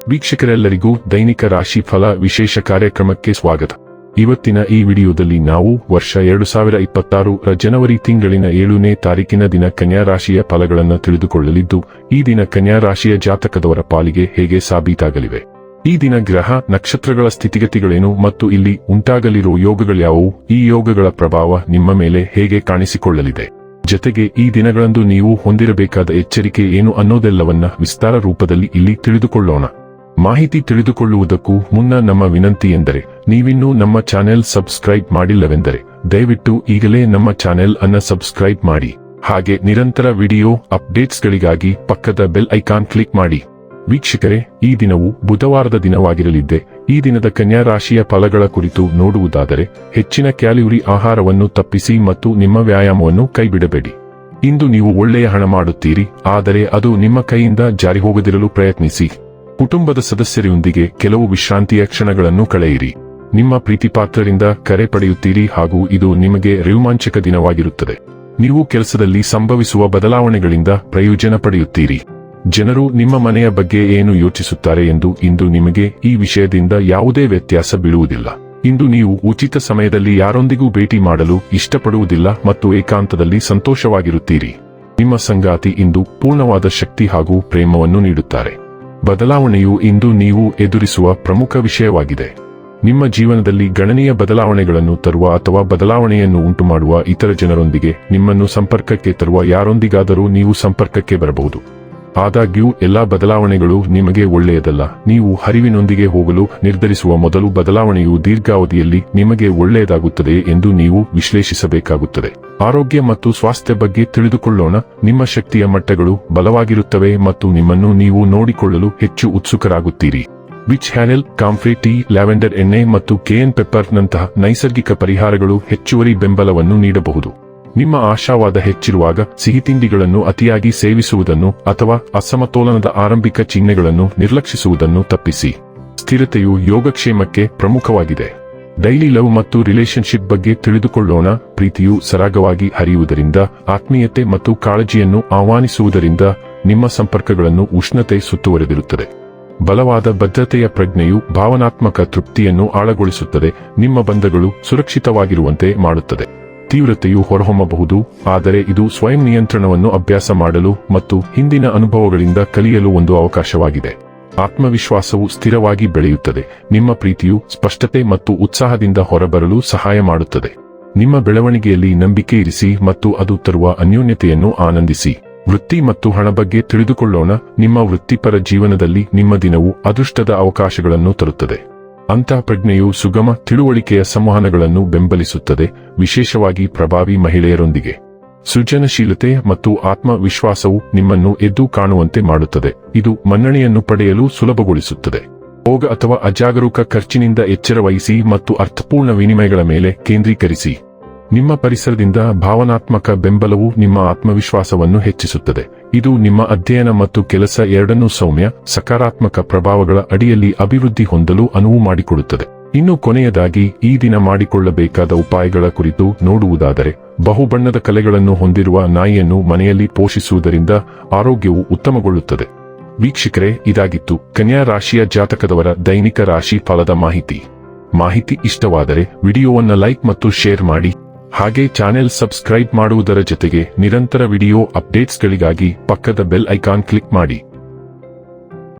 ವೀಕ್ಷಕರೆಲ್ಲರಿಗೂ ದೈನಿಕ ರಾಶಿ ಫಲ ವಿಶೇಷ ಕಾರ್ಯಕ್ರಮಕ್ಕೆ ಸ್ವಾಗತ. ಇವತ್ತಿನ ಈ ವಿಡಿಯೋದಲ್ಲಿ ನಾವು ವರ್ಷ 2026 ರ ಜನವರಿ ತಿಂಗಳಿನ 7ನೇ ತಾರೀಕಿನ ದಿನ ಕನ್ಯಾ ರಾಶಿಯ ಫಲಗಳನ್ನು ತಿಳಿದುಕೊಳ್ಳಲಿದ್ದು, ಈ ದಿನ ಕನ್ಯಾ ರಾಶಿಯ ಜಾತಕದವರ ಪಾಲಿಗೆ ಹೇಗೆ ಸಾಬೀತಾಗಲಿವೆ, ಈ ದಿನ ಗ್ರಹ ನಕ್ಷತ್ರಗಳ ಸ್ಥಿತಿಗತಿಗಳೇನು ಮತ್ತು ಇಲ್ಲಿ ಉಂಟಾಗಲಿರುವ ಯೋಗಗಳ್ಯಾವುವು, ಈ ಯೋಗಗಳ ಪ್ರಭಾವ ನಿಮ್ಮ ಮೇಲೆ ಹೇಗೆ ಕಾಣಿಸಿಕೊಳ್ಳಲಿದೆ, ಜತೆಗೆ ಈ ದಿನಗಳಂದು ನೀವು ಹೊಂದಿರಬೇಕಾದ ಎಚ್ಚರಿಕೆ ಏನು ಅನ್ನೋದೆಲ್ಲವನ್ನ ವಿಸ್ತಾರ ರೂಪದಲ್ಲಿ ಇಲ್ಲಿ ತಿಳಿದುಕೊಳ್ಳೋಣ. ಮಾಹಿತಿ ತಿಳಿದುಕೊಳ್ಳುವುದಕ್ಕೂ ಮುನ್ನ ನಮ್ಮ ವಿನಂತಿ ಎಂದರೆ, ನೀವಿನ್ನೂ ನಮ್ಮ ಚಾನೆಲ್ ಸಬ್ಸ್ಕ್ರೈಬ್ ಮಾಡಿಲ್ಲವೆಂದರೆ ದಯವಿಟ್ಟು ಈಗಲೇ ನಮ್ಮ ಚಾನೆಲ್ ಅನ್ನು ಸಬ್ಸ್ಕ್ರೈಬ್ ಮಾಡಿ. ಹಾಗೆ ನಿರಂತರ ವಿಡಿಯೋ ಅಪ್ಡೇಟ್ಸ್ಗಳಿಗಾಗಿ ಪಕ್ಕದ ಬೆಲ್ ಐಕಾನ್ ಕ್ಲಿಕ್ ಮಾಡಿ. ವೀಕ್ಷಕರೇ, ಈ ದಿನವು ಬುಧವಾರದ ದಿನವಾಗಿರಲಿದ್ದೆ. ಈ ದಿನದ ಕನ್ಯಾ ರಾಶಿಯ ಫಲಗಳ ಕುರಿತು ನೋಡುವುದಾದರೆ, ಹೆಚ್ಚಿನ ಕ್ಯಾಲೋರಿ ಆಹಾರವನ್ನು ತಪ್ಪಿಸಿ ಮತ್ತು ನಿಮ್ಮ ವ್ಯಾಯಾಮವನ್ನು ಕೈಬಿಡಬೇಡಿ. ಇಂದು ನೀವು ಒಳ್ಳೆಯ ಹಣ ಮಾಡುತ್ತೀರಿ, ಆದರೆ ಅದು ನಿಮ್ಮ ಕೈಯಿಂದ ಜಾರಿ ಹೋಗದಿರಲು ಪ್ರಯತ್ನಿಸಿ. ಕುಟುಂಬದ ಸದಸ್ಯರೊಂದಿಗೆ ಕೆಲವು ವಿಶ್ರಾಂತಿಯ ಕ್ಷಣಗಳನ್ನು ಕಳೆಯಿರಿ. ನಿಮ್ಮ ಪ್ರೀತಿಪಾತ್ರರಿಂದ ಕರೆ ಪಡೆಯುತ್ತೀರಿ ಹಾಗೂ ಇದು ನಿಮಗೆ ರೋಮಾಂಚಕ ದಿನವಾಗಿರುತ್ತದೆ. ನೀವು ಕೆಲಸದಲ್ಲಿ ಸಂಭವಿಸುವ ಬದಲಾವಣೆಗಳಿಂದ ಪ್ರಯೋಜನ ಪಡೆಯುತ್ತೀರಿ. ಜನರು ನಿಮ್ಮ ಮನೆಯ ಬಗ್ಗೆ ಏನು ಯೋಚಿಸುತ್ತಾರೆ ಎಂದು ಇಂದು ನಿಮಗೆ ಈ ವಿಷಯದಿಂದ ಯಾವುದೇ ವ್ಯತ್ಯಾಸ ಬೀಳುವುದಿಲ್ಲ. ಇಂದು ನೀವು ಉಚಿತ ಸಮಯದಲ್ಲಿ ಯಾರೊಂದಿಗೂ ಭೇಟಿ ಮಾಡಲು ಇಷ್ಟಪಡುವುದಿಲ್ಲ ಮತ್ತು ಏಕಾಂತದಲ್ಲಿ ಸಂತೋಷವಾಗಿರುತ್ತೀರಿ. ನಿಮ್ಮ ಸಂಗಾತಿ ಇಂದು ಪೂರ್ಣವಾದ ಶಕ್ತಿ ಹಾಗೂ ಪ್ರೇಮವನ್ನು ನೀಡುತ್ತಾರೆ. ಬದಲಾವಣೆಯು ಇಂದು ನೀವು ಎದುರಿಸುವ ಪ್ರಮುಖ ವಿಷಯವಾಗಿದೆ. ನಿಮ್ಮ ಜೀವನದಲ್ಲಿ ಗಣನೀಯ ಬದಲಾವಣೆಗಳನ್ನು ತರುವ ಅಥವಾ ಬದಲಾವಣೆಯನ್ನು ಉಂಟುಮಾಡುವ ಇತರ ಜನರೊಂದಿಗೆ ನಿಮ್ಮನ್ನು ಸಂಪರ್ಕಕ್ಕೆ ತರುವ ಯಾರೊಂದಿಗಾದರೂ ನೀವು ಸಂಪರ್ಕಕ್ಕೆ ಬರಬಹುದು. ಆದಾಗ್ಯೂ ಎಲ್ಲಾ ಬದಲಾವಣೆಗಳು ನಿಮಗೆ ಒಳ್ಳೆಯದಲ್ಲ. ನೀವು ಹರಿವಿನೊಂದಿಗೆ ಹೋಗಲು ನಿರ್ಧರಿಸುವ ಮೊದಲು ಬದಲಾವಣೆಯು ದೀರ್ಘಾವಧಿಯಲ್ಲಿ ನಿಮಗೆ ಒಳ್ಳೆಯದಾಗುತ್ತದೆ ಎಂದು ನೀವು ವಿಶ್ಲೇಷಿಸಬೇಕಾಗುತ್ತದೆ. ಆರೋಗ್ಯ ಮತ್ತು ಸ್ವಾಸ್ಥ್ಯ ಬಗ್ಗೆ ತಿಳಿದುಕೊಳ್ಳೋಣ. ನಿಮ್ಮ ಶಕ್ತಿಯ ಮಟ್ಟಗಳು ಬಲವಾಗಿರುತ್ತವೆ ಮತ್ತು ನಿಮ್ಮನ್ನು ನೀವು ನೋಡಿಕೊಳ್ಳಲು ಹೆಚ್ಚು ಉತ್ಸುಕರಾಗುತ್ತೀರಿ. ವಿಚ್ ಹ್ಯಾನೆಲ್, ಕಾಂಫ್ರೆ ಟೀ, ಲ್ಯಾವೆಂಡರ್ ಎಣ್ಣೆ ಮತ್ತು ಕೇನ್ ಪೆಪ್ಪರ್ ನಂತಹ ನೈಸರ್ಗಿಕ ಪರಿಹಾರಗಳು ಹೆಚ್ಚುವರಿ ಬೆಂಬಲವನ್ನು ನೀಡಬಹುದು. ನಿಮ್ಮ ಆಶಾವಾದ ಹೆಚ್ಚಿರುವಾಗ ಸಿಹಿತಿಂಡಿಗಳನ್ನು ಅತಿಯಾಗಿ ಸೇವಿಸುವುದನ್ನು ಅಥವಾ ಅಸಮತೋಲನದ ಆರಂಭಿಕ ಚಿಹ್ನೆಗಳನ್ನು ನಿರ್ಲಕ್ಷಿಸುವುದನ್ನು ತಪ್ಪಿಸಿ. ಸ್ಥಿರತೆಯು ಯೋಗಕ್ಷೇಮಕ್ಕೆ ಪ್ರಮುಖವಾಗಿದೆ. ಡೈಲಿ ಲವ್ ಮತ್ತು ರಿಲೇಶನ್ಶಿಪ್ ಬಗ್ಗೆ ತಿಳಿದುಕೊಳ್ಳೋಣ. ಪ್ರೀತಿಯು ಸರಾಗವಾಗಿ ಹರಿಯುವುದರಿಂದ, ಆತ್ಮೀಯತೆ ಮತ್ತು ಕಾಳಜಿಯನ್ನು ಆಹ್ವಾನಿಸುವುದರಿಂದ ನಿಮ್ಮ ಸಂಪರ್ಕಗಳನ್ನು ಉಷ್ಣತೆ ಸುತ್ತುವರೆದಿರುತ್ತದೆ. ಬಲವಾದ ಬದ್ಧತೆಯ ಪ್ರಜ್ಞೆಯು ಭಾವನಾತ್ಮಕ ತೃಪ್ತಿಯನ್ನು ಆಳಗೊಳಿಸುತ್ತದೆ, ನಿಮ್ಮ ಬಂಧಗಳು ಸುರಕ್ಷಿತವಾಗಿರುವಂತೆ ಮಾಡುತ್ತದೆ. ತೀವ್ರತೆಯು ಹೊರಹೊಮ್ಮಬಹುದು, ಆದರೆ ಇದು ಸ್ವಯಂ ನಿಯಂತ್ರಣವನ್ನು ಅಭ್ಯಾಸ ಮಾಡಲು ಮತ್ತು ಹಿಂದಿನ ಅನುಭವಗಳಿಂದ ಕಲಿಯಲು ಒಂದು ಅವಕಾಶವಾಗಿದೆ. ಆತ್ಮವಿಶ್ವಾಸವು ಸ್ಥಿರವಾಗಿ ಬೆಳೆಯುತ್ತದೆ. ನಿಮ್ಮ ಪ್ರೀತಿಯು ಸ್ಪಷ್ಟತೆ ಮತ್ತು ಉತ್ಸಾಹದಿಂದ ಹೊರಬರಲು ಸಹಾಯ ಮಾಡುತ್ತದೆ. ನಿಮ್ಮ ಬೆಳವಣಿಗೆಯಲ್ಲಿ ನಂಬಿಕೆ ಇರಿಸಿ ಮತ್ತು ಅದು ತರುವ ಅನ್ಯೋನ್ಯತೆಯನ್ನು ಆನಂದಿಸಿ. ವೃತ್ತಿ ಮತ್ತು ಹಣ ಬಗ್ಗೆ ತಿಳಿದುಕೊಳ್ಳೋಣ. ನಿಮ್ಮ ವೃತ್ತಿಪರ ಜೀವನದಲ್ಲಿ ನಿಮ್ಮ ದಿನವು ಅದೃಷ್ಟದ ಅವಕಾಶಗಳನ್ನು ತರುತ್ತದೆ. ಅಂತಃಪ್ರಜ್ಞೆಯು ಸುಗಮ ತಿಳುವಳಿಕೆಯ ಸಂವಹನಗಳನ್ನು ಬೆಂಬಲಿಸುತ್ತದೆ, ವಿಶೇಷವಾಗಿ ಪ್ರಭಾವಿ ಮಹಿಳೆಯರೊಂದಿಗೆ. ಸೃಜನಶೀಲತೆ ಮತ್ತು ಆತ್ಮವಿಶ್ವಾಸವು ನಿಮ್ಮನ್ನು ಎದ್ದು ಕಾಣುವಂತೆ ಮಾಡುತ್ತದೆ. ಇದು ಮನ್ನಣೆಯನ್ನು ಪಡೆಯಲು ಸುಲಭಗೊಳಿಸುತ್ತದೆ. ಭೋಗ ಅಥವಾ ಅಜಾಗರೂಕ ಖರ್ಚಿನಿಂದ ಎಚ್ಚರ ವಹಿಸಿ ಮತ್ತು ಅರ್ಥಪೂರ್ಣ ವಿನಿಮಯಗಳ ಮೇಲೆ ಕೇಂದ್ರೀಕರಿಸಿ. ನಿಮ್ಮ ಪರಿಸರದಿಂದ ಭಾವನಾತ್ಮಕ ಬೆಂಬಲವು ನಿಮ್ಮ ಆತ್ಮವಿಶ್ವಾಸವನ್ನು ಹೆಚ್ಚಿಸುತ್ತದೆ. ಇದು ನಿಮ್ಮ ಅಧ್ಯಯನ ಮತ್ತು ಕೆಲಸ ಎರಡನ್ನೂ ಸೌಮ್ಯ, ಸಕಾರಾತ್ಮಕ ಪ್ರಭಾವಗಳ ಅಡಿಯಲ್ಲಿ ಅಭಿವೃದ್ಧಿ ಹೊಂದಲು ಅನುವು ಮಾಡಿಕೊಡುತ್ತದೆ. ಇನ್ನು ಕೊನೆಯದಾಗಿ ಈ ದಿನ ಮಾಡಿಕೊಳ್ಳಬೇಕಾದ ಉಪಾಯಗಳ ಕುರಿತು ನೋಡುವುದಾದರೆ, ಬಹುಬಣ್ಣದ ಕಲೆಗಳನ್ನು ಹೊಂದಿರುವ ನಾಯಿಯನ್ನು ಮನೆಯಲ್ಲಿ ಪೋಷಿಸುವುದರಿಂದ ಆರೋಗ್ಯವು ಉತ್ತಮಗೊಳ್ಳುತ್ತದೆ. ವೀಕ್ಷಕರೇ, ಇದಾಗಿತ್ತು ಕನ್ಯಾ ರಾಶಿಯ ಜಾತಕದವರ ದೈನಿಕ ರಾಶಿ ಫಲದ ಮಾಹಿತಿ ಇಷ್ಟವಾದರೆ ವಿಡಿಯೋವನ್ನು ಲೈಕ್ ಮತ್ತು ಶೇರ್ ಮಾಡಿ. ಹಾಗೆ ಚಾನೆಲ್ ಸಬ್ಸ್ಕ್ರೈಬ್ ಮಾಡುವುದರ ಜೊತೆಗೆ ನಿರಂತರ ವಿಡಿಯೋ ಅಪ್ಡೇಟ್ಸ್ಗಳಿಗಾಗಿ ಪಕ್ಕದ ಬೆಲ್ ಐಕಾನ್ ಕ್ಲಿಕ್ ಮಾಡಿ.